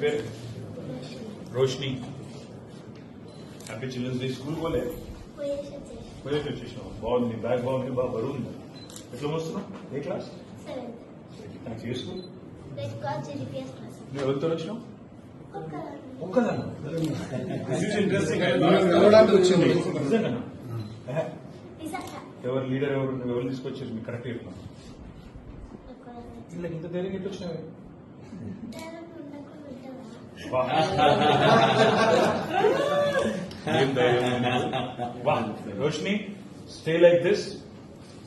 పేరు Roshini. Happy children's day. School పోలే పోయేసి వచ్చేసినావు. బాగుంది, బ్యాగ్ బాగుంది, బాగా బరువు ఉంది. ఎట్లా వస్తున్నావు? ఏ క్లాస్? థ్యాంక్స్. ఏ స్కూల్? నువ్వు ఎవరితో వచ్చినావు? ఒక్కదాన్ని. వచ్చింది నిజంగా? ఎవరు లీడర్ ఎవరు? నువ్వు ఎవరు తీసుకొచ్చారు? మీకు కరెక్ట్ చెప్తున్నావు. వీళ్ళకి ఇంత ధైర్యం ఎట్లా వచ్చినావు? Roshini, stay like this.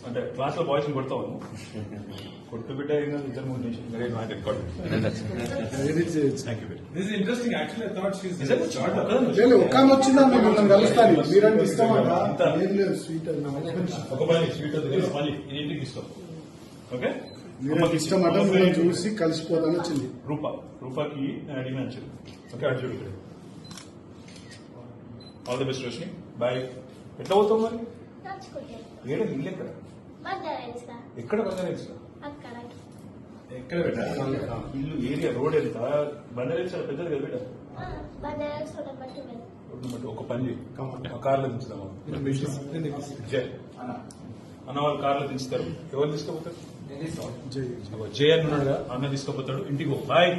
అంటే క్లాస్ లో బాయ్స్ కొడతావు నువ్వు? కొట్టు బిడ్డ ఇద్దరు మూడు నిమిషం. ఒక పని స్వీట్ మళ్ళీ ఇంటికి ఇస్తాం. ఓకే, ఇష్టం చూసి కలిసిపోతాను వచ్చింది. రూపాకి నేను అడిగిన వచ్చింది. ఓకే, అటు చూడు. All the best Roshini. Bye. ఎట్లా పోతావు మరి? ఏడ ఇల్లు ఎక్కడ? ఎక్కడ బంగారేల్స్? ఎక్కడ పెట్టా ఇల్లు? ఏరియా రోడ్ ఎంత? బంగారేల్స్ పెద్దది కదా బిడ్డ. ఒక పని చేయి, కార్లో దించుదామా? అన్న వాళ్ళు కార్లో దించుతారు. ఎవరు తీసుకోపోతారు? జయ అన్నాడుగా, అన్న తీసుకోపోతాడు. ఇంటికి పో. బాయ్.